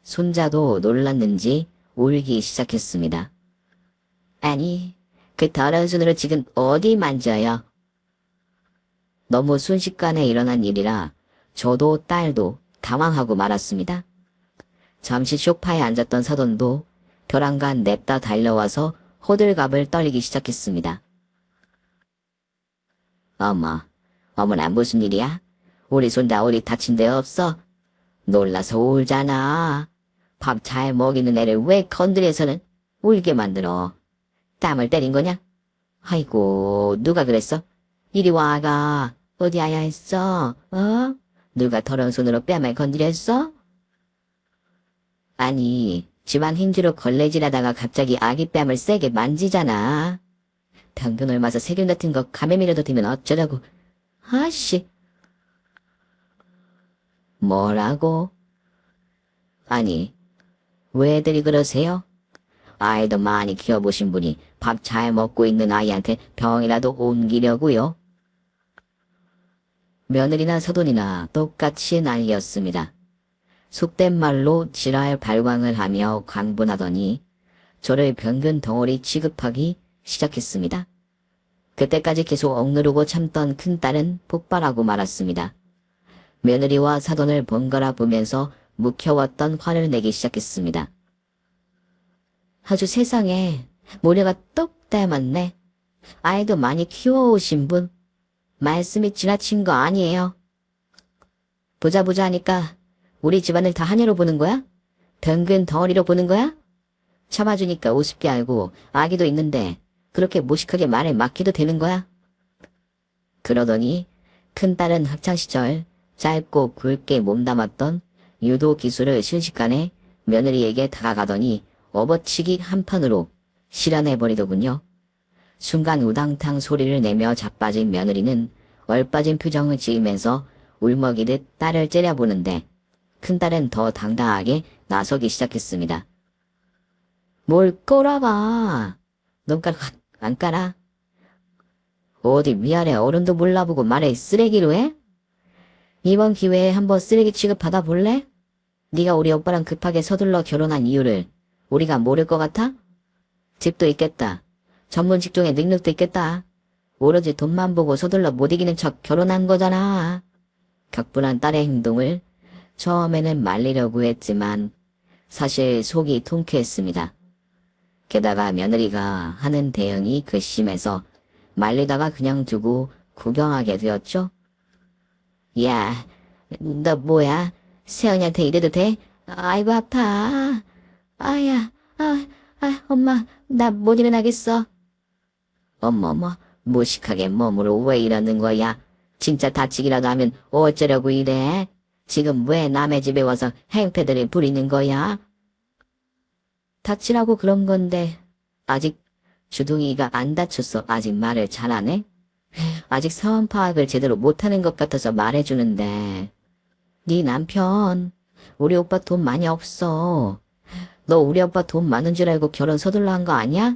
손자도 놀랐는지 울기 시작했습니다. 아니, 그 더러운 손으로 지금 어디 만져요? 너무 순식간에 일어난 일이라 저도 딸도 당황하고 말았습니다. 잠시 소파에 앉았던 사돈도 벼랑간 냅다 달려와서 호들갑을 떨리기 시작했습니다. 어머나 무슨 일이야? 우리 손자 어디 다친 데 없어? 놀라서 울잖아. 밥 잘 먹이는 애를 왜 건드려서는 울게 만들어. 땀을 때린 거냐? 아이고, 누가 그랬어? 이리 와가. 어디 아야 했어? 누가 더러운 손으로 뺨을 건드렸어? 아니, 집안 행주로 걸레질하다가 갑자기 아기 뺨을 세게 만지잖아. 당근 얼마서 세균 같은 거 감에미라도 되면 어쩌라고. 아씨. 뭐라고? 아니, 왜들이 그러세요? 아이도 많이 키워보신 분이 밥 잘 먹고 있는 아이한테 병이라도 옮기려고요? 며느리나 사돈이나 똑같이 난리였습니다. 속된 말로 지랄 발광을 하며 광분하더니 저를 병균 덩어리 취급하기 시작했습니다. 그때까지 계속 억누르고 참던 큰딸은 폭발하고 말았습니다. 며느리와 사돈을 번갈아 보면서 묵혀왔던 화를 내기 시작했습니다. 아주 세상에 모래가 똑 닮았네. 아이도 많이 키워오신 분. 말씀이 지나친 거 아니에요. 보자 하니까 우리 집안을 다 하나로 보는 거야? 병근 덩어리로 보는 거야? 참아주니까 우습게 알고 아기도 있는데 그렇게 무식하게 말을 막해도 되는 거야? 그러더니 큰딸은 학창시절 짧고 굵게 몸담았던 유도 기술을 순식간에 며느리에게 다가가더니 업어치기 한판으로 실현해버리더군요. 순간 우당탕 소리를 내며 자빠진 며느리는 얼빠진 표정을 지으면서 울먹이듯 딸을 째려보는데 큰딸은 더 당당하게 나서기 시작했습니다. 뭘 꼬라봐. 눈깔 확 안 깔아? 어디 위아래 어른도 몰라보고 말해 쓰레기로 해? 이번 기회에 한번 쓰레기 취급받아 볼래? 네가 우리 오빠랑 급하게 서둘러 결혼한 이유를 우리가 모를 것 같아? 집도 있겠다. 전문 직종에 능력도 있겠다. 오로지 돈만 보고 서둘러 못 이기는 척 결혼한 거잖아. 격분한 딸의 행동을 처음에는 말리려고 했지만 사실 속이 통쾌했습니다. 게다가 며느리가 하는 대응이 괘씸해서 말리다가 그냥 두고 구경하게 되었죠. 야, 너 뭐야? 세연이한테 이래도 돼? 아이고 아파. 아야, 엄마, 나 못 일어나겠어. 어머머, 무식하게 몸으로 왜 이러는 거야? 진짜 다치기라도 하면 어쩌려고 이래? 지금 왜 남의 집에 와서 행패들을 부리는 거야? 다치라고 그런 건데 아직 주둥이가 안 다쳤어. 아직 말을 잘하네? 아직 상황 파악을 제대로 못하는 것 같아서 말해주는데 네 남편 우리 오빠 돈 많이 없어. 너 우리 오빠 돈 많은 줄 알고 결혼 서둘러 한 거 아니야?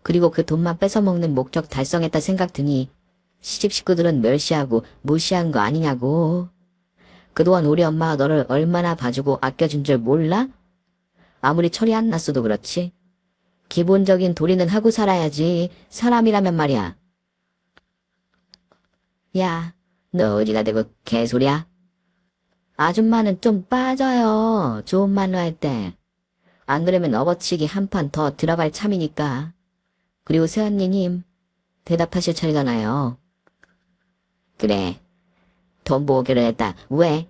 그리고 그 돈만 뺏어먹는 목적 달성했다 생각 드니 시집 식구들은 멸시하고 무시한 거 아니냐고. 그동안 우리 엄마가 너를 얼마나 봐주고 아껴준 줄 몰라? 아무리 철이 안 났어도 그렇지. 기본적인 도리는 하고 살아야지. 사람이라면 말이야. 야, 너 어디다 대고 개소리야? 아줌마는 좀 빠져요. 좋은 말로 할 때. 안 그러면 업어치기 한 판 더 들어갈 참이니까. 그리고 새언니님, 대답하실 차례잖아요. 그래. 돈 보고 결혼했다. 왜?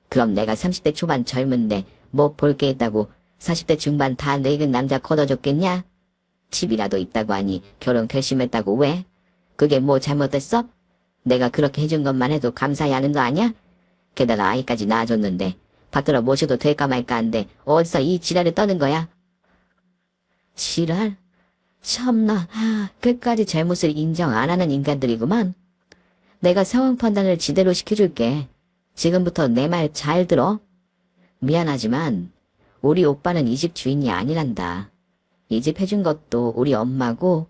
그럼 내가 30대 초반 젊은데 뭐 볼 게 있다고 40대 중반 다 늙은 남자 걷어줬겠냐? 집이라도 있다고 하니 결혼 결심했다고 왜? 그게 뭐 잘못됐어? 내가 그렇게 해준 것만 해도 감사히 하는 거 아냐? 게다가 아이까지 낳아줬는데 받들어 모셔도 될까 말까 한데 어디서 이 지랄을 떠는 거야? 지랄? 참나, 끝까지 잘못을 인정 안 하는 인간들이구만. 내가 상황 판단을 지대로 시켜줄게. 지금부터 내 말 잘 들어. 미안하지만 우리 오빠는 이 집 주인이 아니란다. 이 집 해준 것도 우리 엄마고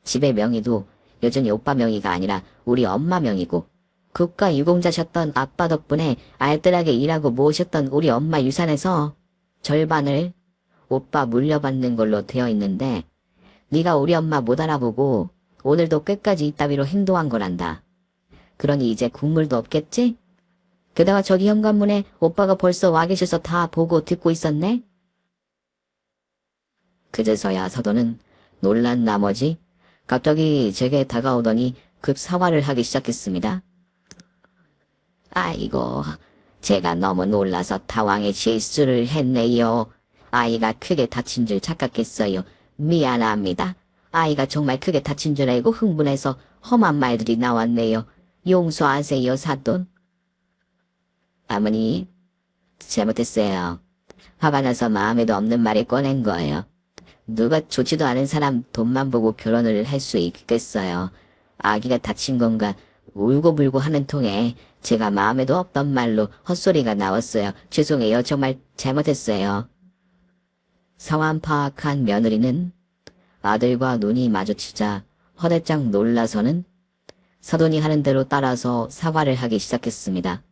집의 명의도 여전히 오빠 명의가 아니라 우리 엄마 명의고 국가 유공자셨던 아빠 덕분에 알뜰하게 일하고 모으셨던 우리 엄마 유산에서 절반을 오빠 물려받는 걸로 되어 있는데 네가 우리 엄마 못 알아보고 오늘도 끝까지 이따위로 행동한 거란다. 그러니 이제 국물도 없겠지? 게다가 저기 현관문에 오빠가 벌써 와 계셔서 다 보고 듣고 있었네? 그제서야 서도는 놀란 나머지 갑자기 제게 다가오더니 급 사과를 하기 시작했습니다. 아이고, 제가 너무 놀라서 당황의 실수를 했네요. 아이가 크게 다친 줄 착각했어요. 미안합니다. 아이가 정말 크게 다친 줄 알고 흥분해서 험한 말들이 나왔네요. 용서하세요, 사돈. 어머니, 잘못했어요. 화가 나서 마음에도 없는 말을 꺼낸 거예요. 누가 좋지도 않은 사람 돈만 보고 결혼을 할 수 있겠어요. 아기가 다친 건가 울고불고 하는 통에 제가 마음에도 없던 말로 헛소리가 나왔어요. 죄송해요. 정말 잘못했어요. 상황 파악한 며느리는 아들과 눈이 마주치자 허대짝 놀라서는 사돈이 하는 대로 따라서 사과를 하기 시작했습니다.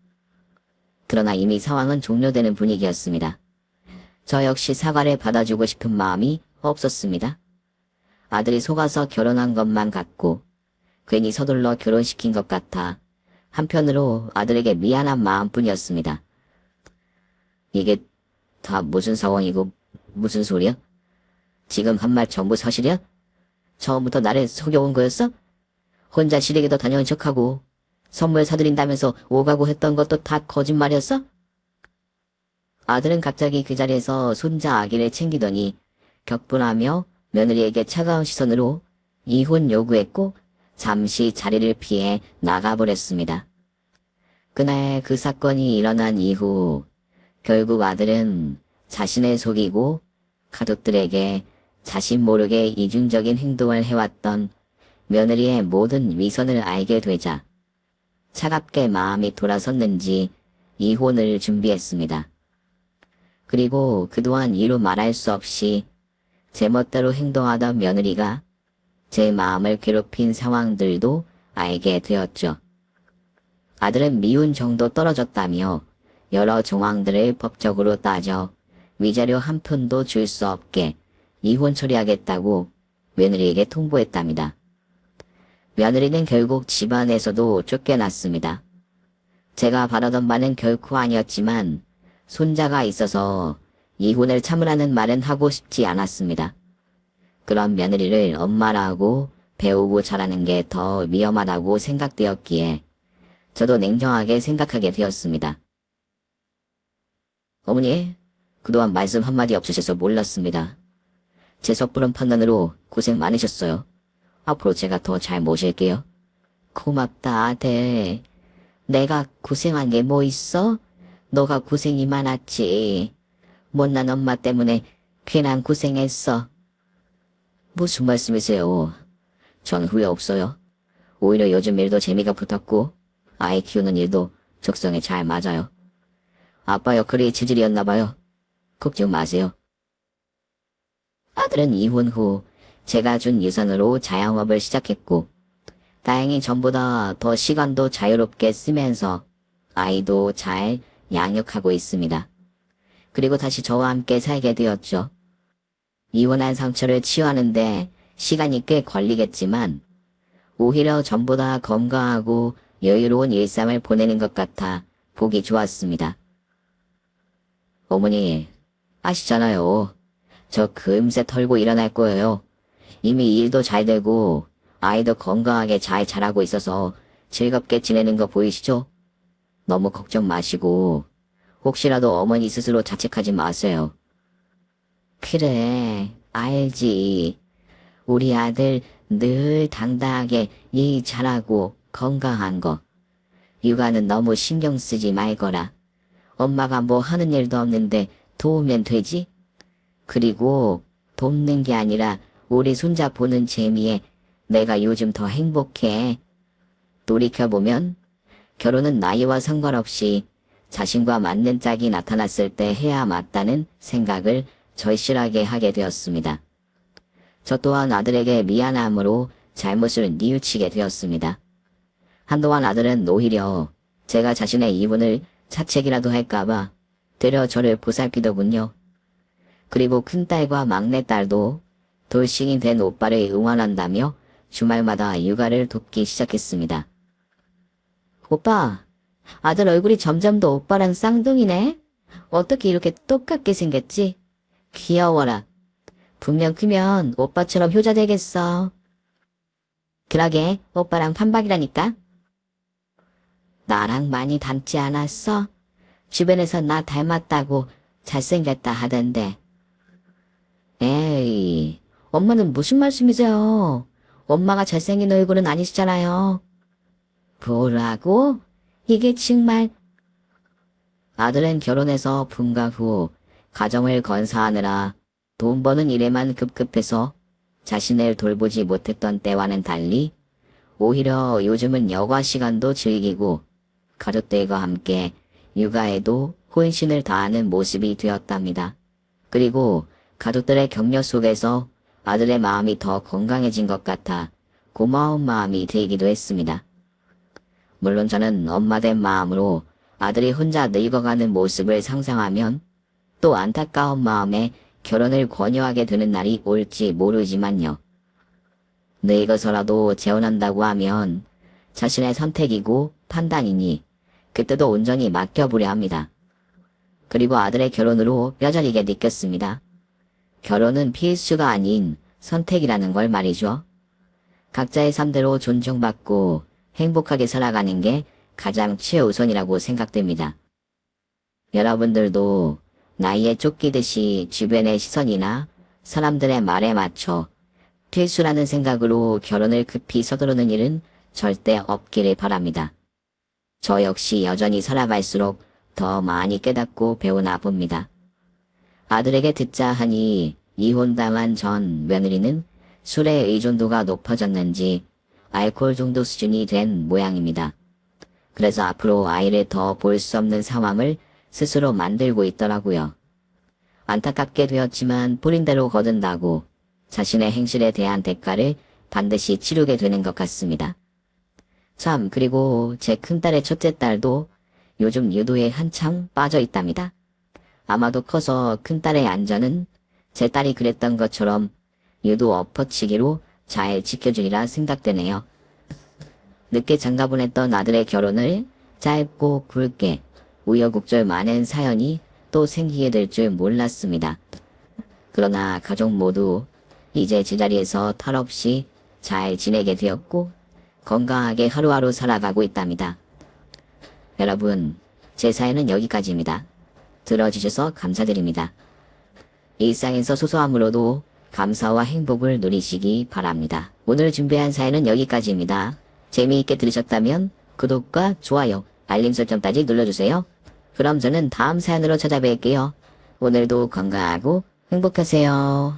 그러나 이미 상황은 종료되는 분위기였습니다. 저 역시 사과를 받아주고 싶은 마음이 없었습니다. 아들이 속아서 결혼한 것만 같고 괜히 서둘러 결혼시킨 것 같아 한편으로 아들에게 미안한 마음뿐이었습니다. 이게 다 무슨 상황이고 무슨 소리야? 지금 한 말 전부 사실이야? 처음부터 나를 속여온 거였어? 혼자 시댁에도 다녀온 척하고 선물 사드린다면서 오가고 했던 것도 다 거짓말이었어? 아들은 갑자기 그 자리에서 손자 아기를 챙기더니 격분하며 며느리에게 차가운 시선으로 이혼 요구했고 잠시 자리를 피해 나가버렸습니다. 그날 그 사건이 일어난 이후 결국 아들은 자신을 속이고 가족들에게 자신 모르게 이중적인 행동을 해왔던 며느리의 모든 위선을 알게 되자 차갑게 마음이 돌아섰는지 이혼을 준비했습니다. 그리고 그동안 이루 말할 수 없이 제멋대로 행동하던 며느리가 제 마음을 괴롭힌 상황들도 알게 되었죠. 아들은 미운 정도 떨어졌다며 여러 정황들을 법적으로 따져 위자료 한 푼도 줄 수 없게 이혼 처리하겠다고 며느리에게 통보했답니다. 며느리는 결국 집안에서도 쫓겨났습니다. 제가 바라던 바는 결코 아니었지만 손자가 있어서 이혼을 참으라는 말은 하고 싶지 않았습니다. 그런 며느리를 엄마라고 배우고 자라는 게 더 위험하다고 생각되었기에 저도 냉정하게 생각하게 되었습니다. 어머니, 그동안 말씀 한마디 없으셔서 몰랐습니다. 제 섣부른 판단으로 고생 많으셨어요. 앞으로 제가 더 잘 모실게요. 고맙다, 아들. 내가 고생한 게 뭐 있어? 너가 고생이 많았지. 못난 엄마 때문에 괜한 고생했어. 무슨 말씀이세요? 전 후회 없어요. 오히려 요즘 일도 재미가 붙었고 아이 키우는 일도 적성에 잘 맞아요. 아빠 역할이 체질이었나 봐요. 걱정 마세요. 아들은 이혼 후 제가 준 유산으로 자영업을 시작했고 다행히 전보다 더 시간도 자유롭게 쓰면서 아이도 잘 양육하고 있습니다. 그리고 다시 저와 함께 살게 되었죠. 이혼한 상처를 치유하는데 시간이 꽤 걸리겠지만 오히려 전보다 건강하고 여유로운 일상을 보내는 것 같아 보기 좋았습니다. 어머니, 아시잖아요. 저 금세 털고 일어날 거예요. 이미 일도 잘 되고 아이도 건강하게 잘 자라고 있어서 즐겁게 지내는 거 보이시죠? 너무 걱정 마시고 혹시라도 어머니 스스로 자책하지 마세요. 그래, 알지. 우리 아들 늘 당당하게 일 잘하고 건강한 거. 육아는 너무 신경 쓰지 말거라. 엄마가 뭐 하는 일도 없는데 도우면 되지? 그리고 돕는 게 아니라 우리 손자 보는 재미에 내가 요즘 더 행복해. 돌이켜보면 결혼은 나이와 상관없이 자신과 맞는 짝이 나타났을 때 해야 맞다는 생각을 절실하게 하게 되었습니다. 저 또한 아들에게 미안함으로 잘못을 뉘우치게 되었습니다. 한동안 아들은 오히려 제가 자신의 이혼을 자책이라도 할까봐 되려 저를 보살피더군요. 그리고 큰딸과 막내딸도 돌싱이 된 오빠를 응원한다며 주말마다 육아를 돕기 시작했습니다. 오빠, 아들 얼굴이 점점 더 오빠랑 쌍둥이네? 어떻게 이렇게 똑같게 생겼지? 귀여워라. 분명 크면 오빠처럼 효자 되겠어. 그러게, 오빠랑 판박이라니까. 나랑 많이 닮지 않았어? 주변에서 나 닮았다고 잘생겼다 하던데. 에이, 엄마는 무슨 말씀이세요? 엄마가 잘생긴 얼굴은 아니시잖아요. 뭐라고? 이게 정말. 아들은 결혼해서 분가 후 가정을 건사하느라 돈 버는 일에만 급급해서 자신을 돌보지 못했던 때와는 달리 오히려 요즘은 여가 시간도 즐기고 가족들과 함께 육아에도 혼신을 다하는 모습이 되었답니다. 그리고 가족들의 격려 속에서 아들의 마음이 더 건강해진 것 같아 고마운 마음이 들기도 했습니다. 물론 저는 엄마된 마음으로 아들이 혼자 늙어가는 모습을 상상하면 또 안타까운 마음에 결혼을 권유하게 되는 날이 올지 모르지만요. 늙어서라도 재혼한다고 하면 자신의 선택이고 판단이니 그때도 온전히 맡겨보려 합니다. 그리고 아들의 결혼으로 뼈저리게 느꼈습니다. 결혼은 필수가 아닌 선택이라는 걸 말이죠. 각자의 삶대로 존중받고 행복하게 살아가는 게 가장 최우선이라고 생각됩니다. 여러분들도 나이에 쫓기듯이 주변의 시선이나 사람들의 말에 맞춰 필수라는 생각으로 결혼을 급히 서두르는 일은 절대 없기를 바랍니다. 저 역시 여전히 살아갈수록 더 많이 깨닫고 배우나 봅니다. 아들에게 듣자 하니 이혼당한 전 며느리는 술의 의존도가 높아졌는지 알코올 중독 수준이 된 모양입니다. 그래서 앞으로 아이를 더 볼 수 없는 상황을 스스로 만들고 있더라고요. 안타깝게 되었지만 뿌린 대로 거둔다고 자신의 행실에 대한 대가를 반드시 치르게 되는 것 같습니다. 참, 그리고 제 큰딸의 첫째 딸도 요즘 유도에 한참 빠져 있답니다. 아마도 커서 큰딸의 안전은 제 딸이 그랬던 것처럼 유도 엎어치기로 잘 지켜주리라 생각되네요. 늦게 장가보냈던 아들의 결혼을 짧고 굵게 우여곡절 많은 사연이 또 생기게 될 줄 몰랐습니다. 그러나 가족 모두 이제 제자리에서 탈 없이 잘 지내게 되었고 건강하게 하루하루 살아가고 있답니다. 여러분, 제 사연은 여기까지입니다. 들어주셔서 감사드립니다. 일상에서 소소함으로도 감사와 행복을 누리시기 바랍니다. 오늘 준비한 사연은 여기까지입니다. 재미있게 들으셨다면 구독과 좋아요, 알림 설정까지 눌러주세요. 그럼 저는 다음 사연으로 찾아뵐게요. 오늘도 건강하고 행복하세요.